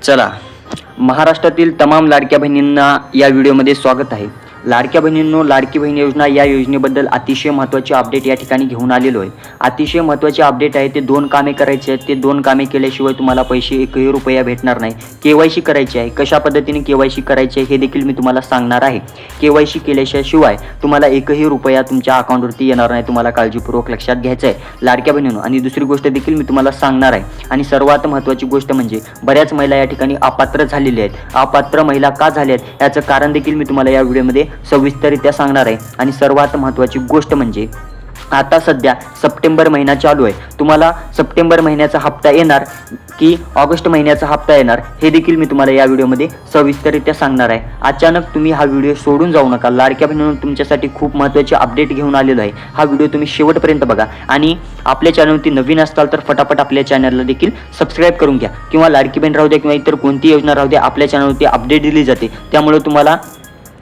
चला, महाराष्ट्रातील तमाम लाडक्या बहिणींना या व्हिडिओमध्ये स्वागत आहे। लाडक्या बहिणींनो, लाडकी बहीण योजना या योजनेबद्दल अतिशय महत्त्वाचे अपडेट या ठिकाणी घेऊन आलेलो आहे। अतिशय महत्त्वाचे अपडेट आहे ते 2 कामे करायचे आहेत। ते 2 कामे केल्याशिवाय तुम्हाला पैसे 1ही रुपया भेटणार नाही। केवायसी करायची आहे। कशा पद्धतीने केवायसी करायची आहे हे देखील मी तुम्हाला सांगणार आहे। केवायसी केल्याशिवाय तुम्हाला 1ही रुपया तुमच्या अकाउंटवरती येणार नाही। तुम्हाला काळजीपूर्वक लक्षात घ्यायचं आहे लाडक्या बहिणींनो। आणि दुसरी गोष्ट देखील मी तुम्हाला सांगणार आहे। आणि सर्वात महत्त्वाची गोष्ट म्हणजे बऱ्याच महिला या ठिकाणी अपात्र झालेल्या आहेत। अपात्र महिला का झाल्या आहेत याचं कारण देखील मी तुम्हाला या व्हिडिओमध्ये सविस्तररित्या सांगणार आहे। आणि सर्वात महत्त्वाची गोष्ट म्हणजे आता सध्या सप्टेंबर महिना चालू आहे। तुम्हाला सप्टेंबर महिन्याचा हप्ता येणार की ऑगस्ट महिन्याचा हप्ता येणार हे देखील मी तुम्हाला या व्हिडिओमध्ये सविस्तररित्या सांगणार आहे। अचानक तुम्ही हा व्हिडिओ सोडून जाऊ नका। लाडक्या बहिणींनो, तुमच्यासाठी खूप महत्त्वाचे अपडेट घेऊन आलेलो आहे। हा व्हिडिओ तुम्ही शेवटपर्यंत बघा। आणि आपल्या चॅनलवरती नवीन असाल तर फटाफट आपल्या चॅनलला देखील सबस्क्राईब करून घ्या। किंवा लाडकी बहीण राहू द्या किंवा इतर कोणती योजना राहू द्या, आपल्या चॅनलवरती अपडेट दिली जाते। त्यामुळे तुम्हाला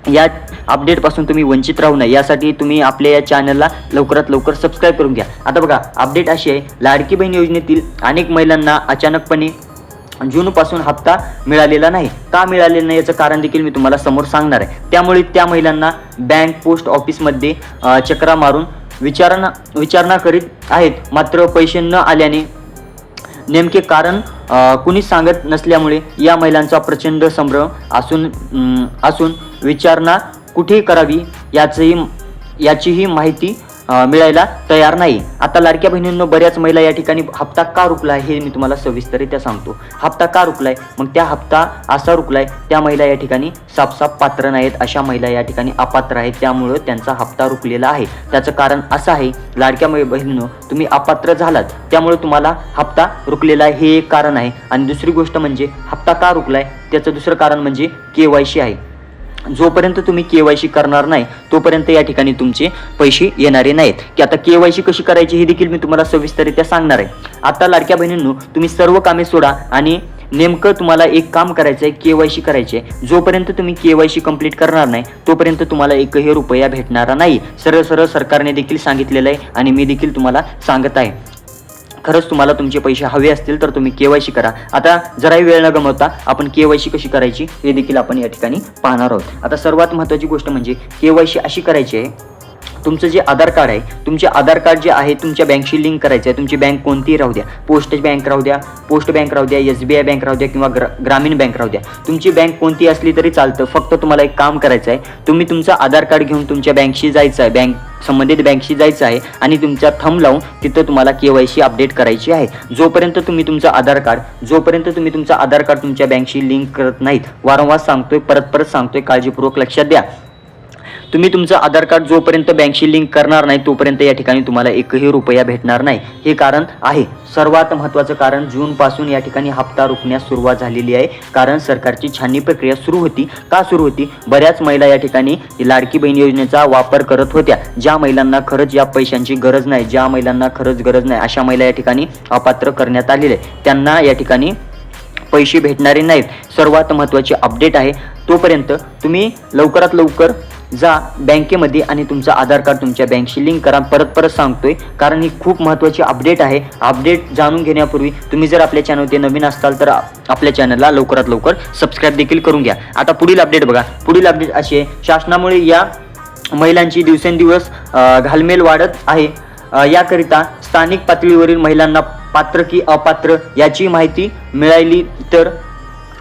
या अपडेटपासून तुम्ही वंचित राहू नये यासाठी तुम्ही आपल्या या चॅनलला लवकरात लवकर सबस्क्राईब करून घ्या। आता बघा, अपडेट अशी आहे, लाडकी बहीण योजनेतील अनेक महिलांना अचानकपणे जूनपासून हप्ता मिळालेला नाही। का मिळालेला नाही याचं कारण देखील मी तुम्हाला समोर सांगणार आहे। त्यामुळे त्या महिलांना बँक, पोस्ट ऑफिसमध्ये चक्रा मारून विचारणा करीत आहेत। मात्र पैसे न आल्याने नेमके कारण कुणीच सांगत नसल्यामुळे या महिलांचा प्रचंड संभ्रम असून विचारणा कुठे करावी याचीही माहिती मिळायला तयार नाही। आता लाडक्या बहिणींनो, बऱ्याच महिला या ठिकाणी हप्ता का रुकलाय हे मी तुम्हाला सविस्तररित्या सांगतो। हप्ता का रुकलाय, मग त्या हप्ता असा रुकलाय, त्या महिला या ठिकाणी साफ पात्र नाहीत, अशा महिला या ठिकाणी अपात्र आहेत, त्यामुळे त्यांचा हप्ता रुकलेला आहे। त्याचं कारण असं आहे, लाडक्या बहिणींनो, तुम्ही अपात्र झालात त्यामुळे तुम्हाला हप्ता रुकलेला आहे, हे एक कारण आहे। आणि दुसरी गोष्ट म्हणजे हप्ता का रुकलाय त्याचं दुसरं कारण म्हणजे केवायसी आहे। जोपर्यंत तुम्ही केवायसी करणार नाही तोपर्यंत या ठिकाणी तुमचे पैसे येणारे नाहीत। की आता केवायसी कशी करायची हे देखील मी तुम्हाला सविस्तररित्या सांगणार आहे। आता लाडक्या बहिणींनो, तुम्ही सर्व कामे सोडा आणि नेमकं तुम्हाला एक काम करायचं आहे, केवायसी करायची आहे। जोपर्यंत तुम्ही केवायसी कंप्लीट करणार नाही तोपर्यंत तुम्हाला 1ही रुपया भेटणारा नाही। सरळ सरकारने देखील सांगितलेलं आहे आणि मी देखील तुम्हाला सांगत आहे। खरंच तुम्हाला तुमचे पैसे हवे असतील तर तुम्ही केवायसी करा। आता जराही वेळ न गमावता आपण केवायसी कशी करायची हे देखील आपण या ठिकाणी पाहणार आहोत। आता सर्वात महत्त्वाची गोष्ट म्हणजे केवायसी अशी करायची आहे, तुमचं जे आधार कार्ड आहे, तुमचे आधार कार्ड जे आहे तुमच्या बँकशी लिंक करायचं आहे। तुमची बँक कोणतीही राहू द्या, पोस्ट बँक राहू द्या, SBI बँक राहू द्या किंवा ग्रामीण बँक राहू द्या, तुमची बँक कोणती असली तरी चालतं। फक्त तुम्हाला एक काम करायचं आहे, तुम्ही तुमचं आधार कार्ड घेऊन तुमच्या बँकशी जायचं आहे, संबंधित बँकशी जायचं आहे आणि तुमचा थंब लावून तिथं तुम्हाला केवायसी अपडेट करायची आहे। जोपर्यंत तुम्ही तुमचं आधार कार्ड तुमच्या बँकशी लिंक करत नाहीत, वारंवार सांगतोय, परत सांगतोय, काळजीपूर्वक लक्षात द्या, तुम्ही तुमचं आधार कार्ड जोपर्यंत बँकशी लिंक करणार नाही तोपर्यंत या ठिकाणी तुम्हाला 1ही रुपया भेटणार नाही। हे कारण आहे सर्वात महत्त्वाचं कारण। जूनपासून या ठिकाणी हप्ता रुकण्यास सुरुवात झालेली आहे, कारण सरकारची छाननी प्रक्रिया सुरू होती। का सुरू होती? बऱ्याच महिला या ठिकाणी लाडकी बहीण योजनेचा वापर करत होत्या। ज्या महिलांना खरंच या पैशांची गरज नाही, ज्या महिलांना खरंच गरज नाही, अशा महिला या ठिकाणी अपात्र करण्यात आलेले, त्यांना या ठिकाणी पैसे भेटणारे नाहीत। सर्वात महत्त्वाची अपडेट आहे, तोपर्यंत तुम्ही लवकरात लवकर जा बँकेमध्ये आणि तुमचं आधार कार्ड तुमच्या बँकशी लिंक करा। परत सांगतोय, कारण ही खूप महत्त्वाची अपडेट आहे। अपडेट जाणून घेण्यापूर्वी तुम्ही जर आपल्या चॅनलवरती नवीन असाल तर आपल्या चॅनलला लवकरात लवकर सबस्क्राईब देखील करून घ्या। आता पुढील अपडेट बघा। पुढील अपडेट अशी आहे, शासनामुळे या महिलांची दिवसेंदिवस घालमेल वाढत आहे। याकरिता स्थानिक पातळीवरील महिलांना पात्र की अपात्र याची माहिती मिळाली तर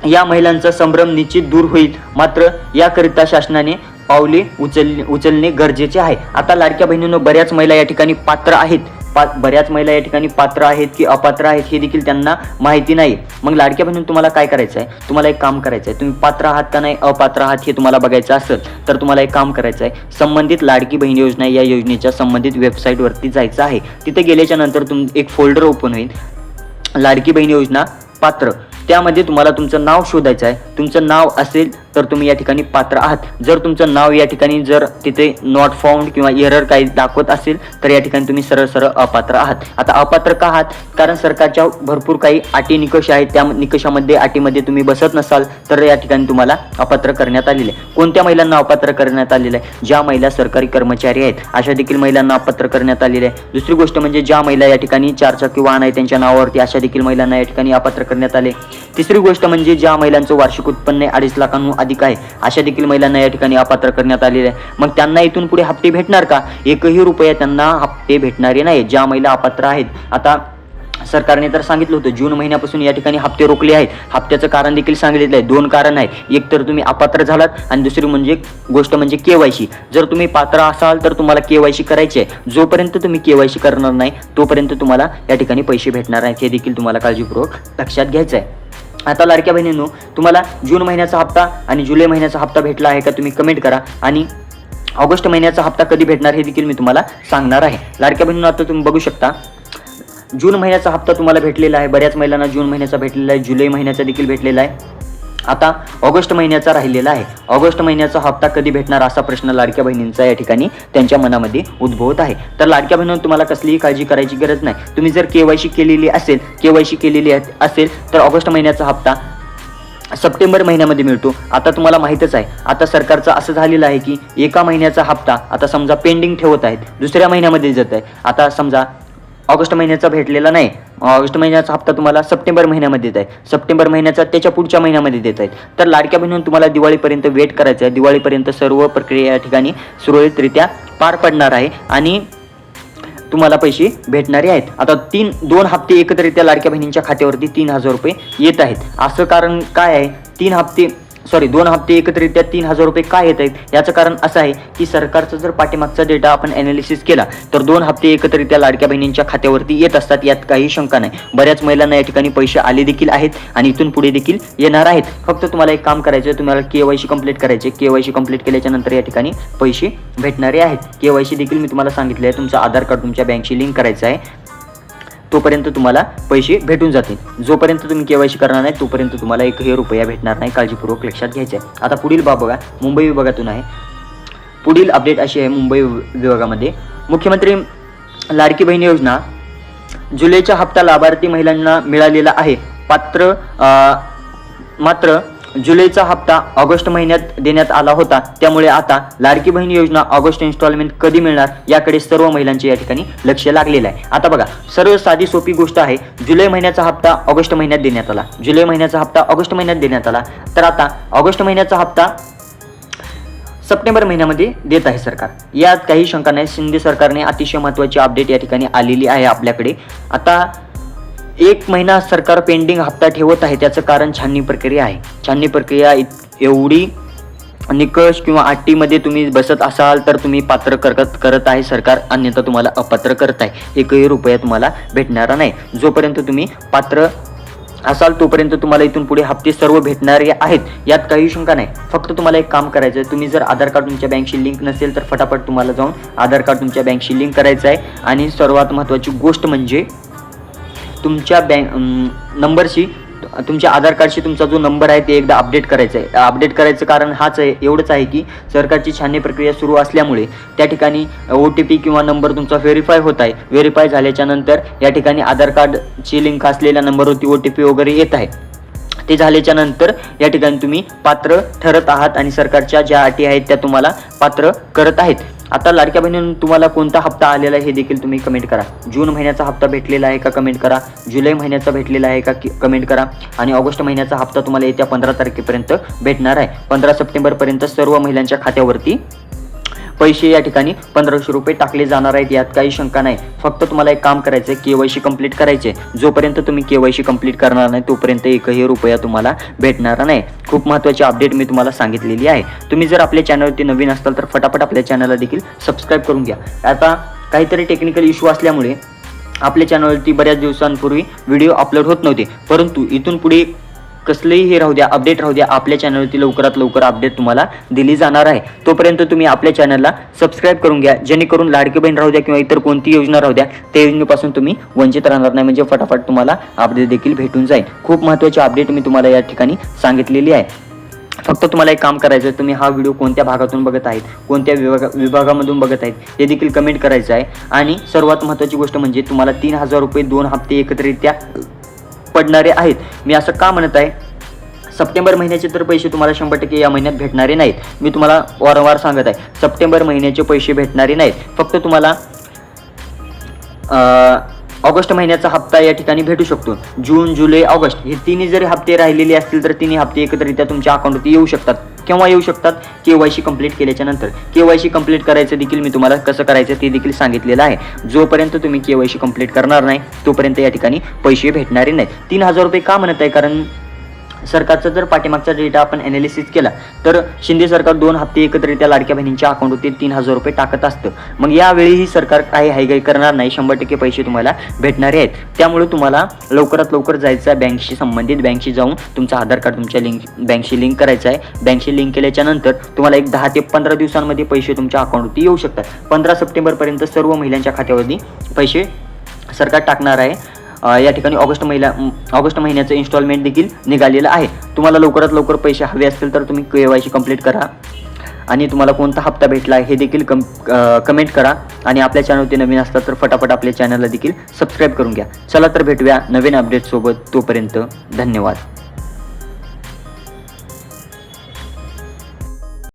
या महिलांचा संभ्रम निश्चित दूर होईल। मात्र याकरिता शासनाने पावले उचलणे गरजेचे आहे। आता लाडक्या बहिणींनो, बऱ्याच महिला या ठिकाणी पात्र आहेत की अपात्र आहेत हे देखील त्यांना माहिती नाही। मग लाडक्या बहिणींनो, तुम्हाला काय करायचं आहे, तुम्हाला एक काम करायचं आहे, तुम्ही पात्र आहात का नाही, अपात्र आहात हे तुम्हाला बघायचं असेल तर तुम्हाला एक काम करायचं आहे, संबंधित लाडकी बहीण योजना या योजनेच्या संबंधित वेबसाईटवरती जायचं आहे। तिथे गेल्याच्या नंतर एक फोल्डर ओपन होईल, लाडकी बहीण योजना पात्र, त्यामध्ये तुम्हाला तुमचं नाव शोधायचं आहे। तुमचं नाव असेल तर तुम्ही या ठिकाणी पात्र आहात। जर तुमचं नाव या ठिकाणी जर तिथे नॉट फाउंड किंवा एरर काही दाखवत असेल तर या ठिकाणी तुम्ही सरळ सरळ अपात्र आहात। आता अपात्र का आहात? कारण सरकारच्या भरपूर काही अटी निकष आहेत, त्या निकषामध्ये अटीमध्ये तुम्ही बसत नसाल तर या ठिकाणी तुम्हाला अपात्र करण्यात आलेले आहे। कोणत्या महिलांना अपात्र करण्यात आलेलं आहे? ज्या महिला सरकारी कर्मचारी आहेत अशा देखील महिलांना अपात्र करण्यात आलेले आहे। दुसरी गोष्ट म्हणजे ज्या महिला या ठिकाणी 4 चाकी वाहन आहे त्यांच्या नावावरती अशा देखील महिलांना या ठिकाणी अपात्र करण्यात आले। तिसरी गोष्ट म्हणजे ज्या महिलांचं वार्षिक उत्पन्न 2.5 लाखांहून अधिक आहे अशा देखील महिलांना या ठिकाणी अपात्र करण्यात आलेले आहे। मग त्यांना इथून पुढे हप्ते भेटणार का? एकही रुपया त्यांना हप्ते भेटणारे नाही ज्या महिला अपात्र आहेत। आता सरकारने तर सांगितलं होतं जून महिन्यापासून या ठिकाणी हप्ते रोखले आहेत। हप्त्याचं कारण देखील सांगितलं आहे। 2 कारण आहे, एक तर तुम्ही अपात्र झालात आणि दुसरी गोष्ट म्हणजे केवायसी। जर तुम्ही पात्र असाल तर तुम्हाला केवायसी करायची आहे। जोपर्यंत तुम्ही केवायसी करणार नाही तोपर्यंत तुम्हाला या ठिकाणी पैसे भेटणार नाहीत, हे देखील तुम्हाला काळजीपूर्वक लक्षात घ्यायचं आहे। आता लाडक्या बहिणींनो, तुम्हाला जून महिन्याचा हप्ता आणि जुलै महिन्याचा हप्ता भेटला आहे का तुम्ही कमेंट करा, आणि ऑगस्ट महिन्याचा हप्ता कधी भेटणार हे देखील मी तुम्हाला सांगणार आहे। लाडक्या बहिणींनो, आता तुम्ही बघू शकता जून महिन्याचा हप्ता तुम्हाला भेटलेला आहे। बऱ्याच महिलांना जून महिन्याचा भेटलेला आहे, जुलै महिन्याचा देखील भेटलेला आहे। आता ऑगस्ट महिन्याचा राहिलेला आहे। ऑगस्ट महिन्याचा हप्ता कधी भेटणार असा प्रश्न लाडक्या बहिणींचा या ठिकाणी त्यांच्या मनामध्ये उद्भवत आहे। तर लाडक्या बहिणींनो, तुम्हाला कसलीही काळजी करायची गरज नाही। तुम्ही जर केवायसी केलेली असेल तर ऑगस्ट महिन्याचा हप्ता सप्टेंबर महिन्यामध्ये मिळतो। आता तुम्हाला माहीतच आहे, आता सरकारचं असं झालेलं आहे की एका महिन्याचा हप्ता आता समजा पेंडिंग ठेवत आहेत, दुसऱ्या महिन्यामध्ये जात आहे। आता समजा ऑगस्ट महिन्याचा भेटलेला नाही, ऑगस्ट महिन्याचा हप्ता तुम्हाला सप्टेंबर महिन्यामध्ये देत आहे, सप्टेंबर महिन्याचा त्याच्या पुढच्या महिन्यामध्ये देत आहेत। तर लाडक्या बहिणींनो, तुम्हाला दिवाळीपर्यंत वेट करायचं आहे। दिवाळीपर्यंत सर्व प्रक्रिया या ठिकाणी सुरळीतरित्या पार पडणार आहे आणि तुम्हाला पैसे भेटणारे आहेत। आता 2 हप्ते एकत्रित्या लाडक्या बहिणींच्या खात्यावरती 3000 रुपये येत आहेत। असं कारण काय आहे? 2 हप्ते एकत्रित्या 3000 रुपये काय येत आहेत याचं कारण असं आहे की सरकारचा जर पाठीमागचा डेटा आपण ॲनालिसिस केला तर 2 हप्ते एकत्रित्या लाडक्या बहिणींच्या खात्यावरती येत असतात, यात काही शंका नाही। बऱ्याच महिलांना या ठिकाणी पैसे आले देखील आहेत आणि इथून पुढे देखील येणार आहेत। फक्त तुम्हाला एक काम करायचं आहे, तुम्हाला केवायसी कंप्लीट करायचे। केवायसी कंप्लीट केल्याच्या नंतर या ठिकाणी पैसे भेटणारे आहेत। केवायसी देखील मी तुम्हाला सांगितले आहे, तुमचं आधार कार्ड तुमच्या बँकशी लिंक करायचं आहे, तोपर्यंत तुम्हाला पैसे भेटून जातील। जोपर्यंत तुम्ही केवायसी करणार नाही तोपर्यंत तुम्हाला एकही रुपया भेटणार नाही, काळजीपूर्वक लक्षात घ्यायचं आहे। आता पुढील बाब बघा, मुंबई विभागातून आहे। पुढील अपडेट अशी आहे, मुंबई विभागामध्ये मुख्यमंत्री लाडकी बहीण योजना जुलैचा हप्ता लाभार्थी महिलांना मिळालेला आहे। मात्र जुलैचा हप्ता ऑगस्ट महिन्यात देण्यात आला होता, त्यामुळे आता लाडकी बहीण योजना ऑगस्ट इन्स्टॉलमेंट कधी मिळणार याकडे सर्व महिलांचे या ठिकाणी लक्ष लागलेलं आहे। आता बघा, सर्व साधी सोपी गोष्ट आहे। जुलै महिन्याचा हप्ता ऑगस्ट महिन्यात देण्यात आला, जुलै महिन्याचा हप्ता ऑगस्ट महिन्यात देण्यात आला, तर आता ऑगस्ट महिन्याचा हप्ता सप्टेंबर महिन्यामध्ये देत आहे सरकार, यात काही शंका नाही। शिंदे सरकारने अतिशय महत्त्वाची अपडेट या ठिकाणी आलेली आहे आपल्याकडे। आता 1 महिना सरकार पेंडिंग हप्ता ठेवत आहे, त्याचं कारण छाननी प्रक्रिया आहे। छाननी प्रक्रिया एवढी निकष किंवा अटीमध्ये तुम्ही बसत असाल तर तुम्ही पात्र करत आहे सरकार, अन्यथा तुम्हाला अपात्र करत आहे। एकही रुपया तुम्हाला भेटणारा नाही। जोपर्यंत तुम्ही पात्र असाल तोपर्यंत तुम्हाला इथून पुढे हप्ते सर्व भेटणारे आहेत, यात काही शंका नाही। फक्त तुम्हाला एक काम करायचं आहे, तुम्ही जर आधार कार्ड तुमच्या बँकशी लिंक नसेल तर फटाफट तुम्हाला जाऊन आधार कार्ड तुमच्या बँकशी लिंक करायचं आहे। आणि सर्वात महत्त्वाची गोष्ट म्हणजे तुमच्या नंबरशी, तुमच्या आधार कार्डशी तुमचा जो नंबर आहे ते एकदा अपडेट करायचा आहे। अपडेट करायचं कारण एवढंच आहे की सरकारची छाननी प्रक्रिया सुरू असल्यामुळे त्या ठिकाणी OTP किंवा नंबर तुमचा व्हेरीफाय होत आहे। व्हेरीफाय झाल्याच्या नंतर या ठिकाणी आधार कार्डची लिंक असलेल्या नंबरवरती OTP वगैरे येत आहे। ते झाल्याच्या नंतर या ठिकाणी तुम्ही पात्र ठरत आहात आणि सरकारच्या ज्या अटी आहेत त्या तुम्हाला पात्र करत आहेत। आता लाडक्या बहिणींनो, तुम्हाला कोणता हप्ता आलेला आहे हे देखील तुम्ही कमेंट करा। जून महिन्याचा हप्ता भेटलेला आहे का कमेंट करा, जुलै महिन्याचा भेटलेला आहे का कमेंट करा, आणि ऑगस्ट महिन्याचा हप्ता तुम्हाला येत्या 15 तारखेपर्यंत भेटणार आहे। 15 सप्टेंबरपर्यंत सर्व महिलांच्या खात्यावरती पैसे या ठिकाणी 1500 रुपये टाकले जाणार आहेत, यात काही शंका नाही। फक्त तुम्हाला एक काम करायचं आहे, केवायसी कंप्लीट करायचे। जोपर्यंत तुम्ही केवायसी कंप्लीट करणार नाही तोपर्यंत एकही रुपया तुम्हाला भेटणार नाही। खूप महत्त्वाची अपडेट मी तुम्हाला सांगितलेली आहे। तुम्ही जर आपल्या चॅनलवरती नवीन असाल तर फटाफट आपल्या चॅनलला देखील सबस्क्राईब करून घ्या। आता काहीतरी टेक्निकल इश्यू असल्यामुळे आपल्या चॅनलवरती बऱ्याच दिवसांपूर्वी व्हिडिओ अपलोड होत नव्हते, परंतु इथून पुढे कसलेही हे राहू द्या, अपडेट राहू द्या, आपल्या चॅनलवरती लवकरात लवकर अपडेट तुम्हाला दिली जाणार आहे। तोपर्यंत तुम्ही आपल्या चॅनलला सबस्क्राईब करून घ्या, जेणेकरून लाडकी बहीण राहू द्या किंवा इतर कोणती योजना राहू द्या त्या योजनेपासून तुम्ही वंचित राहणार नाही, म्हणजे फटाफट तुम्हाला अपडेट देखील भेटून जाईल। खूप महत्त्वाची अपडेट मी तुम्हाला या ठिकाणी सांगितलेली आहे। फक्त तुम्हाला एक काम करायचं आहे, तुम्ही हा व्हिडिओ कोणत्या भागातून बघत आहेत, कोणत्या विभागामधून बघत आहेत ते देखील कमेंट करायचं आहे. आणि सर्वात महत्त्वाची गोष्ट म्हणजे तुम्हाला 3,000 रुपये 2 हप्ते एकत्रितरित्या पडणारे आहेत. मी असं का म्हणत आहे, सप्टेंबर महिन्याचे तर पैसे तुम्हाला 100% या महिन्यात भेटणारे नाहीत. मी तुम्हाला वारंवार सांगत आहे, सप्टेंबर महिन्याचे पैसे भेटणारे नाहीत. फक्त तुम्हाला ऑगस्ट महिन्याचा हप्ता या ठिकाणी भेटू शकतो. जून, जुलै, ऑगस्ट हे तिन्ही जरी हप्ते राहिलेले असतील तर तिन्ही हप्ते एकत्रितरित्या तुमच्या अकाउंटवरती येऊ शकतात. केव्हा येऊ शकतात? KYC कंप्लीट केल्याच्या नंतर. KYC कंप्लीट करायचं देखील मी तुम्हाला कसं करायचं ते देखील सांगितलेलं आहे. जोपर्यंत तुम्ही KYC कंप्लीट करणार नाही तोपर्यंत या ठिकाणी पैसे भेटणारे नाहीत. 3,000 रुपये का म्हणत आहे? कारण सरकारचा जर पाठीमागचा डेटा आपण ॲनालिसिस केला तर शिंदे सरकार 2 हप्ते एकत्रितरित्या लाडक्या बहिणींच्या अकाउंटवरती 3,000 रुपये टाकत असतं. मग यावेळीही सरकार काही हायगाई करणार नाही, 100% पैसे तुम्हाला भेटणारे आहेत. त्यामुळे तुम्हाला लवकरात लवकर जायचं आहे बँकशी संबंधित, बँकशी जाऊन तुमचं आधार कार्ड तुमच्या बँकशी लिंक करायचं आहे. बँकशी लिंक केल्याच्या नंतर तुम्हाला एक 10 ते 15 दिवसांमध्ये पैसे तुमच्या अकाउंटवरती येऊ शकतात. 15 सप्टेंबरपर्यंत सर्व महिलांच्या खात्यावरती पैसे सरकार टाकणार आहे. या ठिकाणी ऑगस्ट महिन्याचं इन्स्टॉलमेंट देखील निघालेलं आहे. तुम्हाला लवकरात लवकर पैसे हवे असतील तर तुम्ही KYC कंप्लीट करा आणि तुम्हाला कोणता हप्ता भेटला हे देखील कमेंट करा. आणि आपल्या चॅनलवरती नवीन असतात तर फटाफट आपल्या चॅनलला देखील सबस्क्राईब करून घ्या. चला तर भेटूया नवीन अपडेटसोबत. तोपर्यंत धन्यवाद.